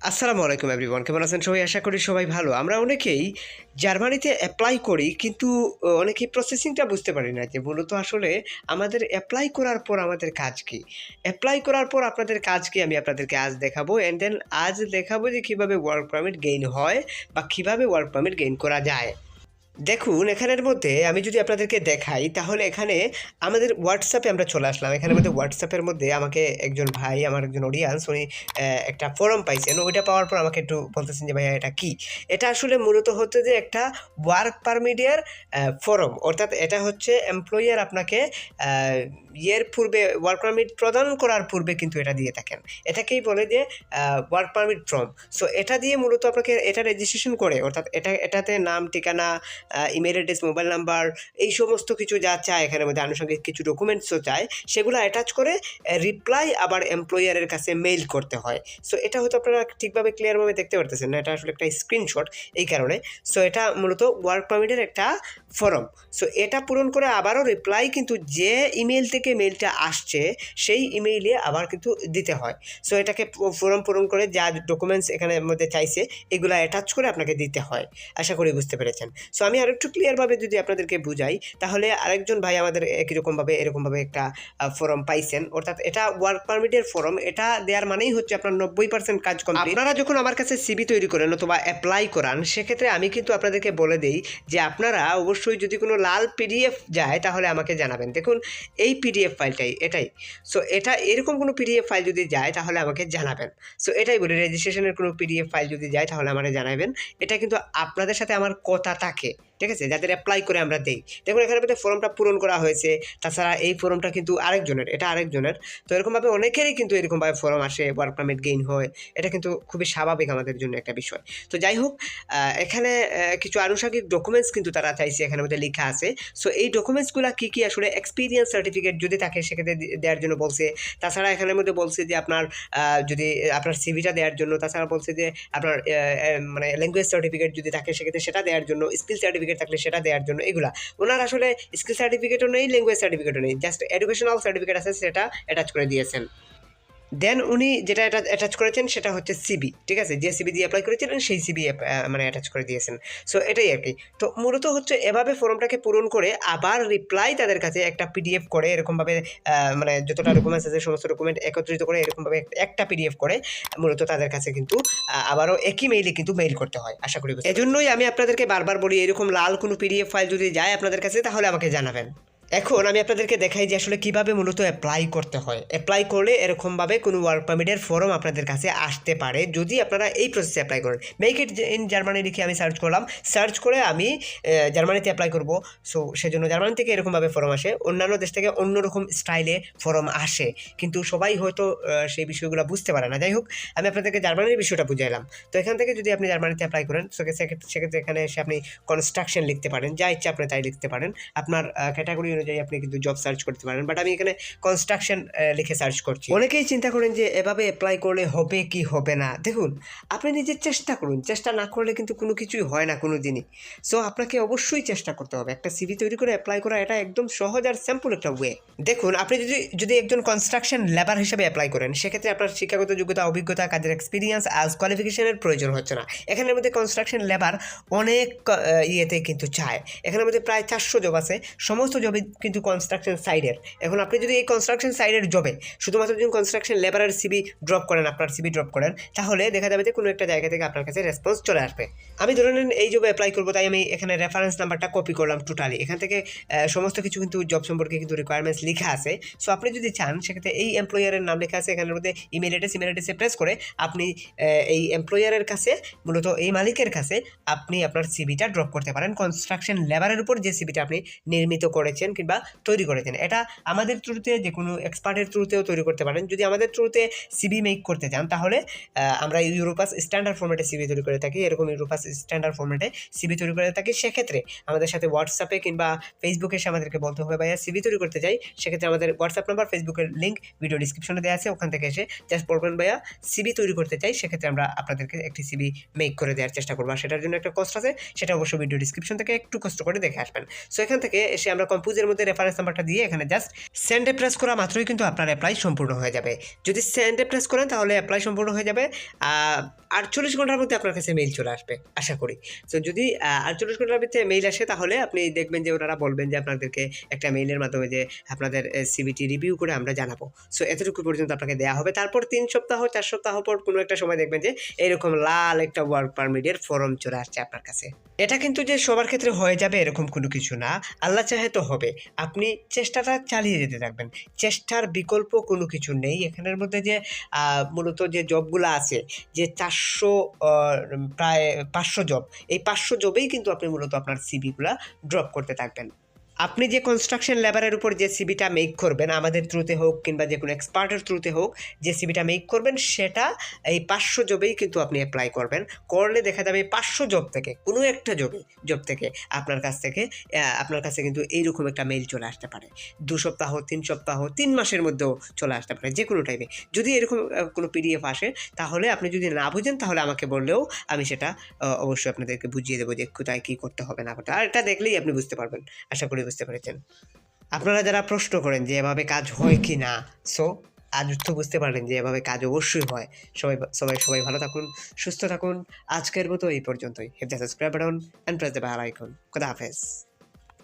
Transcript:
আসসালামু আলাইকুম এভরিওয়ান, কেমন আছেন সবাই? আশা করি সবাই ভালো। আমরা অনেকেই জার্মানিতে এপ্লাই করি, কিন্তু অনেকেই প্রসেসিংটা বুঝতে পারি না যে মূলত আসলে আমাদের এপ্লাই করার পর আমাদের কাজ কী? এপ্লাই করার পর আপনাদের কাজ কী আমি আপনাদেরকে আজ দেখাবো। অ্যান্ড দেন আজ দেখাবো যে কীভাবে ওয়ার্ক পারমিট গেইন হয় বা কীভাবে ওয়ার্ক পারমিট গেইন করা যায়। দেখুন, এখানের মধ্যে আমি যদি আপনাদেরকে দেখাই, তাহলে এখানে আমাদের হোয়াটসঅ্যাপে আমরা চলে আসলাম। এখানের মধ্যে হোয়াটসঅ্যাপের মধ্যে আমাকে একজন ভাই, আমার একজন অডিয়েন্স, উনি একটা ফর্ম পাইছেন। ওইটা পাওয়ার পর আমাকে একটু বলতেছেন যে, "ভাইয়া এটা কি?" এটা আসলে মূলত হচ্ছে যে একটা ওয়ার্ক পারমিটের ফর্ম। অর্থাৎ এটা হচ্ছে এমপ্লয়ার আপনাকে আ ইয়ের পূর্বে ওয়ার্ক পারমিট প্রদান করার পূর্বে কিন্তু এটা দিয়ে থাকেন। এটাকেই বলে যে ওয়ার্ক পারমিট ফর্ম। সো এটা দিয়ে মূলত আপনাকে এটা রেজিস্ট্রেশন করে, অর্থাৎ এটাতে নাম, ঠিকানা, ইমেইল অ্যাড্রেস, মোবাইল নাম্বার, এই সমস্ত কিছু যা চায়, এখানের মধ্যে আনুষঙ্গিক কিছু ডকুমেন্টসও চায়, সেগুলো অ্যাটাচ করে রিপ্লাই আবার এমপ্লয়ারের কাছে মেইল করতে হয়। সো এটা হয়তো আপনারা ঠিকভাবে ক্লিয়ারভাবে দেখতে পারতেছেন না, এটা আসলে একটা স্ক্রিনশট এই কারণে। সো এটা মূলত ওয়ার্ক পারমিটের একটা ফর্ম। সো এটা পূরণ করে আবারও রিপ্লাই কিন্তু যে ইমেইল থেকে মেইলটা আসছে সেই ইমেইলে আবার কিন্তু দিতে হয়। সো এটাকে ফর্ম পূরণ করে যা ডকুমেন্টস এখানের মধ্যে চাইছে এগুলো অ্যাটাচ করে আপনাকে দিতে হয়। আশা করি বুঝতে পেরেছেন। সো আমি আরেকটু ক্লিয়ারভাবে যদি আপনাদেরকে বুঝাই, তাহলে আরেকজন ভাই আমাদের একই রকমভাবে এরকমভাবে একটা ফর্ম পাইছেন। অর্থাৎ এটা ওয়ার্ক পারমিটের ফর্ম। এটা দেওয়ার মানেই হচ্ছে আপনার 90% কাজ কমপ্লিট। আপনারা যখন আমার কাছে সিভি তৈরি করেন অথবা অ্যাপ্লাই করান, সেক্ষেত্রে আমি কিন্তু আপনাদেরকে বলে দেই যে আপনারা অবশ্যই যদি কোনো লাল পিডিএফ যায় তাহলে আমাকে জানাবেন। দেখুন, এই পিডিএফ ফাইলটাই এটাই। সো এটা এরকম কোনো পিডিএফ ফাইল যদি যায় তাহলে আমাকে জানাবেন। সো এটাই বলি, রেজিস্ট্রেশনের কোনো পিডিএফ ফাইল যদি যায় তাহলে আমাকে জানাবেন। এটা কিন্তু আপনাদের সাথে আমার কথা থাকে, ঠিক আছে? যাদের অ্যাপ্লাই করে আমরা দেই। দেখুন, এখানের মধ্যে ফর্মটা পূরণ করা হয়েছে। তাছাড়া এই ফর্মটা কিন্তু আরেকজনের, এটা আরেকজনের। তো এরকমভাবে অনেকেরই কিন্তু এরকমভাবে ফর্ম আসে, ওয়ার্ক পারমিট গেইন হয়। এটা কিন্তু খুবই স্বাভাবিক আমাদের জন্য একটা বিষয়। তো যাই হোক, এখানে কিছু আনুষঙ্গিক ডকুমেন্টস কিন্তু তারা চাইছে, এখানের মধ্যে লেখা আছে। সো এই ডকুমেন্টসগুলা কী, কী আসলে এক্সপিরিয়েন্স সার্টিফিকেট যদি থাকে সেক্ষেত্রে দেওয়ার জন্য বলছে। তাছাড়া এখানের মধ্যে বলছে যে আপনার যদি আপনার সিভিটা দেওয়ার জন্য, তাছাড়া বলছে যে আপনার মানে ল্যাঙ্গুয়েজ সার্টিফিকেট যদি থাকে সেক্ষেত্রে সেটা দেওয়ার জন্য, স্কিল সার্টিফিকেট থাকলে সেটা দেওয়ার জন্য, এগুলা। ওনার আসলে স্কিল সার্টিফিকেটও নেই, ল্যাঙ্গুয়েজ সার্টিফিকেটও নেই, জাস্ট এডুকেশনাল সার্টিফিকেট আছে, সেটা অ্যাটাচ করে দিয়েছেন। দেন উনি যেটা অ্যাটাচ করেছেন সেটা হচ্ছে সিবি, ঠিক আছে? যে সিবি দিয়ে অ্যাপ্লাই করেছিলেন সেই সিবি মানে অ্যাটাচ করে দিয়েছেন। সো এটাই আর কি। তো মূলত হচ্ছে এভাবে ফর্মটাকে পূরণ করে আবার রিপ্লাই তাদের কাছে একটা পিডিএফ করে এরকমভাবে মানে যতটা ডকুমেন্টস আছে সমস্ত ডকুমেন্ট একত্রিত করে এরকমভাবে একটা পিডিএফ করে মূলত তাদের কাছে কিন্তু আবারও একই মেইলে কিন্তু মেইল করতে হয়। আশা করি এজন্যই আমি আপনাদেরকে বারবার বলি, এরকম লাল কোনো পিডিএফ ফাইল যদি যায় আপনাদের কাছে তাহলে আমাকে জানাবেন। এখন আমি আপনাদেরকে দেখাই যে আসলে কীভাবে মূলত অ্যাপ্লাই করতে হয়। অ্যাপ্লাই করলে এরকমভাবে কোনো ওয়ার্ক পারমিটের ফর্ম আপনাদের কাছে আসতে পারে যদি আপনারা এই প্রসেসে অ্যাপ্লাই করেন। মেক ইট ইন জার্মানি লিখে আমি সার্চ করলাম। সার্চ করে আমি জার্মানিতে অ্যাপ্লাই করব। সো সেজন্য জার্মানি থেকে এরকমভাবে ফর্ম আসে। অন্যান্য দেশ থেকে অন্যরকম স্টাইলে ফর্ম আসে, কিন্তু সবাই হয়তো সেই বিষয়গুলো বুঝতে পারে না। যাই হোক, আমি আপনাদেরকে জার্মানির বিষয়টা বুঝাইলাম। তো এখান থেকে যদি আপনি জার্মানিতে অ্যাপ্লাই করেন সেক্ষেত্রে এখানে এসে আপনি কনস্ট্রাকশন লিখতে পারেন, যা ইচ্ছা আপনি তাই লিখতে পারেন। আপনার ক্যাটাগরি অনুযায়ী আপনি কিন্তু জব সার্চ করতে পারেন, বাট আমি এখানে কনস্ট্রাকশন লিখে সার্চ করছি। অনেকেই চিন্তা করেন যে এভাবে অ্যাপ্লাই করলে হবে কি হবে না। দেখুন, আপনি নিজের চেষ্টা করুন, চেষ্টা না করলে কিন্তু কোনো কিছুই হয় না কোনো দিনই। সো আপনাকে অবশ্যই চেষ্টা করতে হবে। একটা সিভি তৈরি করে অ্যাপ্লাই করা এটা একদম সহজ আর সিম্পল একটা ওয়ে। দেখুন, আপনি যদি একজন কনস্ট্রাকশন লেবার হিসেবে অ্যাপ্লাই করেন, সেক্ষেত্রে আপনার শিক্ষাগত যোগ্যতা, অভিজ্ঞতা, কাজের এক্সপিরিয়েন্স আজ কোয়ালিফিকেশনের প্রয়োজন হচ্ছে না। এখানের মধ্যে কনস্ট্রাকশন লেবার অনেক ইয়েতে কিন্তু চায়। এখানের মধ্যে প্রায় 400 জব আছে, সমস্ত জবই কিন্তু কনস্ট্রাকশন সাইডের। এখন আপনি যদি এই কনস্ট্রাকশন সাইডের জবে শুধুমাত্র যদি কনস্ট্রাকশন লেবারের সিবি ড্রপ করেন, আপনার সিবি ড্রপ করেন, তাহলে দেখা যাবে যে কোনো একটা জায়গা থেকে আপনার কাছে রেসপন্স চলে আসবে। আমি ধরে নিন এই জবে অ্যাপ্লাই করবো, তাই আমি এখানে রেফারেন্স নাম্বারটা কপি করলাম টোটালি। এখান থেকে সমস্ত কিছু কিন্তু জব সম্পর্কে কিন্তু রিকোয়ারমেন্টস লেখা আছে। সো আপনি যদি চান সেক্ষেত্রে এই এমপ্লয়ারের নাম লেখা আছে, এখানের মধ্যে ইমেল অ্যাড্রেসে প্রেস করে আপনি এই এমপ্লয়ারের কাছে, মূলত এই মালিকের কাছে আপনি আপনার সিবিটা ড্রপ করতে পারেন কনস্ট্রাকশন লেবারের উপর যে সিবিটা আপনি নির্মিত করেছেন কিংবা তৈরি করেছেন। এটা আমাদের থ্রুতে, যে কোনো এক্সপার্টের থ্রুতেও তৈরি করতে পারেন। যদি আমাদের থ্রুতে সিবি মেক করতে চান তাহলে আমরা ইউরোপাস স্ট্যান্ডার্ড ফরম্যাটে সিবি তৈরি করে থাকি। এরকম ইউরোপাস স্ট্যান্ডার্ড ফরম্যাটে সিবি তৈরি করে থাকি। সেক্ষেত্রে আমাদের সাথে হোয়াটসঅ্যাপে কিংবা ফেসবুকে এসে আমাদেরকে বলতে হবে, ভাইয়া সিবি তৈরি করতে চাই। সেক্ষেত্রে আমাদের হোয়াটসঅ্যাপ নাম্বার, ফেসবুকের লিঙ্ক ভিডিও ডিসক্রিপশনে দেওয়া আছে, ওখান থেকে এসে জাস্ট বলবেন ভাইয়া সিবি তৈরি করতে চাই। সেক্ষেত্রে আমরা আপনাদেরকে একটি সিবি মেক করে দেওয়ার চেষ্টা করবো। আর সেটার জন্য একটা কষ্ট আছে, সেটা অবশ্যই ভিডিও ডিসক্রিপশন থেকে একটু কষ্ট করে দেখে আসবেন। সো এখান থেকে এসে আমরা কম্পোজের মধ্যে রেফারেন্স নাম্বারটা দিয়ে এখানে জাস্ট সেন্ডে প্রেস করা মাত্রই কিন্তু আপনার অ্যাপ্লাই সম্পূর্ণ হয়ে যাবে। যদি সেন্ডে প্রেস করেন তাহলে অ্যাপ্লাই সম্পূর্ণ হয়ে যাবে। 48 ঘন্টার মধ্যে আপনার কাছে মেইল চলে আসবে আশা করি। সো যদি 48 ঘন্টার ভিতরে মেইল আসে তাহলে আপনি দেখবেন যে ওনারা বলবেন যে আপনাদেরকে একটা মেইলের মাধ্যমে যে আপনাদের সিভিটি রিভিউ করে আমরা জানাবো। সো এতটুকু পর্যন্ত আপনাকে দেওয়া হবে। তারপর 3 সপ্তাহ 4 সপ্তাহ পর কোনো একটা সময় দেখবেন যে এরকম লাল একটা ওয়ার্ক পারমিটের ফর্ম চলে আসছে আপনার কাছে। এটা কিন্তু যে সবার ক্ষেত্রে হয়ে যাবে এরকম কোনো কিছু না, আল্লাহ চাহে তো হবে। আপনি চেষ্টাটা চালিয়ে যেতে থাকবেন, চেষ্টার বিকল্প কোনো কিছু নেই। এখানের মধ্যে যে মূলত যে জবগুলো আছে যে 400 প্রায় 500 জব, এই 500 জবেই কিন্তু আপনি মূলত আপনার সিভিগুলা ড্রপ করতে থাকবেন। আপনি যে কনস্ট্রাকশন লেবারের উপর যে সিভিটা মেক করবেন আমাদের থ্রুতে হোক কিংবা যে কোনো এক্সপার্টের থ্রুতে হোক, যে সিভিটা মেক করবেন সেটা এই 500 জবেই কিন্তু আপনি অ্যাপ্লাই করবেন। করলে দেখা যাবে 500 জব থেকে কোনো একটা জব থেকে আপনার কাছে কিন্তু এইরকম একটা মেইল চলে আসতে পারে। 2 সপ্তাহ 3 সপ্তাহ 3 মাসের মধ্যেও চলে আসতে পারে, যে কোনো টাইমে। যদি এরকম কোনো পিডিএফ আসে তাহলে আপনি যদি না বুঝেন তাহলে আমাকে বললেও আমি সেটা অবশ্যই আপনাদেরকে বুঝিয়ে দেবো যে কোথায় কী করতে হবে না করতে। আর এটা দেখলেই আপনি বুঝতে পারবেন, আশা করি বুঝতে পেরেছেন। আপনারা যারা প্রশ্ন করেন যে এভাবে কাজ হয় কি না, সো আজ তো বুঝতে পারলেন যে এভাবে কাজ অবশ্যই হয়। সবাই ভালো থাকুন, সুস্থ থাকুন। আজকের মতো এই পর্যন্তই। Hit the subscribe button and press the bell icon. খোদা হাফেজ।